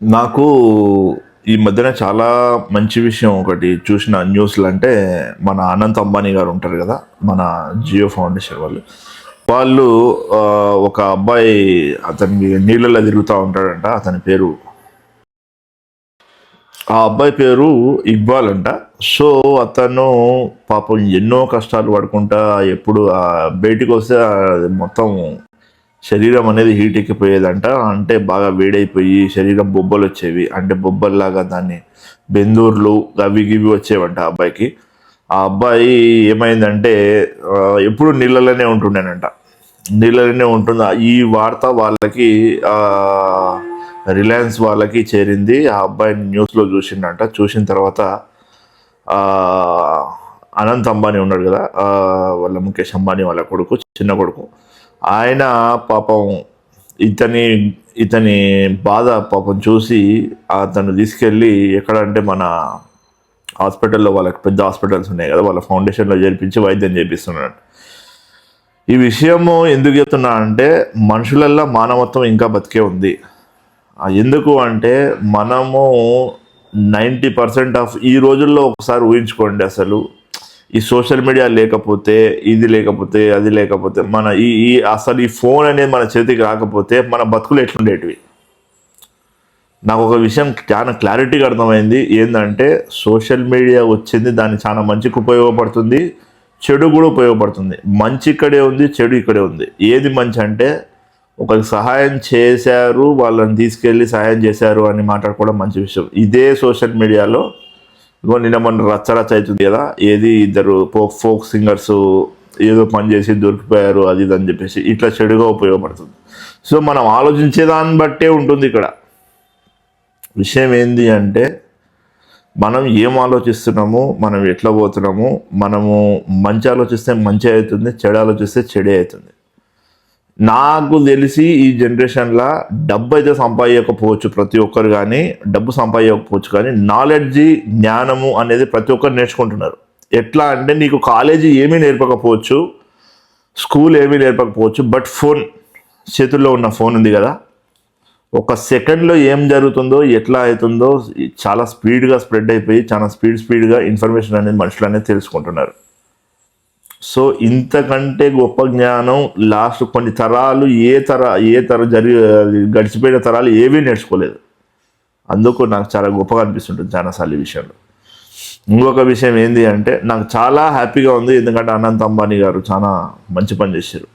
నాకు ఈ మధ్యన చాలా మంచి విషయం ఒకటి చూసిన న్యూస్‌లో అంటే, మన అనంత్ అంబానీ గారు ఉంటారు గదా! మన జియో ఫౌండేషన్ వాళ్ళు. వాళ్ళు ఒక అబ్బాయి అతనికి నీళ్ళలో తిరుగుతా ఉంటాడంట. అతని పేరు ఆ అబ్బాయి పేరు ఇక్బాల్ అంట. సో, అతను పాపం ఎన్నో కష్టాలు పడుకుంటా ఎప్పుడు బయటికొస్తే మొత్తం శరీరం అనేది హీట్ ఎక్కిపోయేదంట. అంటే బాగా వేడైపోయి శరీరం బొబ్బలొచ్చేవి. అంటే బొబ్బల్లాగా దాన్ని బెందూర్లు అవి గివి వచ్చేవంట ఆ అబ్బాయికి. ఆ అబ్బాయి ఏమైందంటే ఎప్పుడు నీళ్ళలోనే ఉంటుండేనంట. నీళ్ళలోనే ఉంటుంది. ఈ వార్త వాళ్ళకి రిలయన్స్ వాళ్ళకి చేరింది. ఆ అబ్బాయిని న్యూస్‌లో చూసిండంట. చూసిన తర్వాత అనంత్ అంబానీ ఉన్నాడు కదా! వాళ్ళ ముఖేష్ అంబానీ వాళ్ళ కొడుకు, చిన్న కొడుకు. ఆయన పాపం ఇతని ఇతని బాధ పాపం చూసి అతను తీసుకెళ్ళి ఎక్కడంటే మన హాస్పిటల్లో, వాళ్ళకి పెద్ద హాస్పిటల్స్ ఉన్నాయి కదా, వాళ్ళ ఫౌండేషన్లో చేర్పించి వైద్యం చేపిస్తున్నాడు. ఈ విషయము ఎందుకు చెప్తున్నా అంటే, మనుషులల్లో మానవత్వం ఇంకా బతికే ఉంది. ఎందుకు అంటే మనము 90% ఆఫ్ ఈ రోజుల్లో ఒకసారి ఊహించుకోండి, అసలు ఈ సోషల్ మీడియా లేకపోతే, ఇది లేకపోతే, అది లేకపోతే, మన ఈ ఈ అసలు ఈ ఫోన్ అనేది మన చేతికి రాకపోతే మన బతుకులు ఎట్లుండేటివి. నాకు ఒక విషయం చాలా క్లారిటీగా అర్థమైంది. ఏంటంటే, సోషల్ మీడియా వచ్చింది, దాన్ని చాలా మంచికి ఉపయోగపడుతుంది, చెడు కూడా ఉపయోగపడుతుంది. మంచి ఇక్కడే ఉంది, చెడు ఇక్కడే ఉంది. ఏది మంచి అంటే, ఒకరికి సహాయం చేశారు, వాళ్ళని తీసుకెళ్ళి సహాయం చేశారు అని మాట్లాడుకోవడం మంచి విషయం. ఇదే సోషల్ మీడియాలో ఇగో నిన్న మొన్న రచ్చరచ్చ అవుతుంది కదా, ఏది ఇద్దరు ఫోక్ సింగర్స్ ఏదో పని చేసి దొరికిపోయారు అది ఇది అని చెప్పేసి, ఇట్లా చెడుగా ఉపయోగపడుతుంది. సో మనం ఆలోచించే దాన్ని బట్టే ఉంటుంది ఇక్కడ. విషయం ఏంది అంటే, మనం ఏం ఆలోచిస్తున్నాము, మనం ఎట్లా పోతున్నాము, మనము మంచి ఆలోచిస్తే మంచి అవుతుంది, చెడు ఆలోచిస్తే చెడే అవుతుంది. నాకు తెలిసి ఈ జనరేషన్లో డబ్బు అయితే సంపాదించకపోవచ్చు ప్రతి ఒక్కరు, కానీ డబ్బు సంపాదించకపోవచ్చు, కానీ నాలెడ్జి, జ్ఞానము అనేది ప్రతి ఒక్కరు నేర్చుకుంటున్నారు. ఎట్లా అంటే, నీకు కాలేజీ ఏమీ నేర్పకపోవచ్చు, స్కూల్ ఏమీ నేర్పకపోవచ్చు, బట్ ఫోన్, చేతుల్లో ఉన్న ఫోన్ ఉంది కదా, ఒక సెకండ్లో ఏం జరుగుతుందో, ఎట్లా అవుతుందో చాలా స్పీడ్గా స్ప్రెడ్ అయిపోయి చాలా స్పీడ్గా ఇన్ఫర్మేషన్ అనేది మనుషులు అనేది తెలుసుకుంటున్నారు. సో ఇంతకంటే గొప్ప జ్ఞానం లాస్ట్ కొన్ని తరాలు గడిచిపోయిన తరాలు ఏవీ నేర్చుకోలేదు. అందుకు నాకు చాలా గొప్పగా అనిపిస్తుంటుంది చాలాసార్లు ఈ విషయంలో. ఇంకొక విషయం ఏంటి అంటే, నాకు చాలా హ్యాపీగా ఉంది, ఎందుకంటే అనంత్ అంబానీ గారు చాలా మంచి పని చేశారు.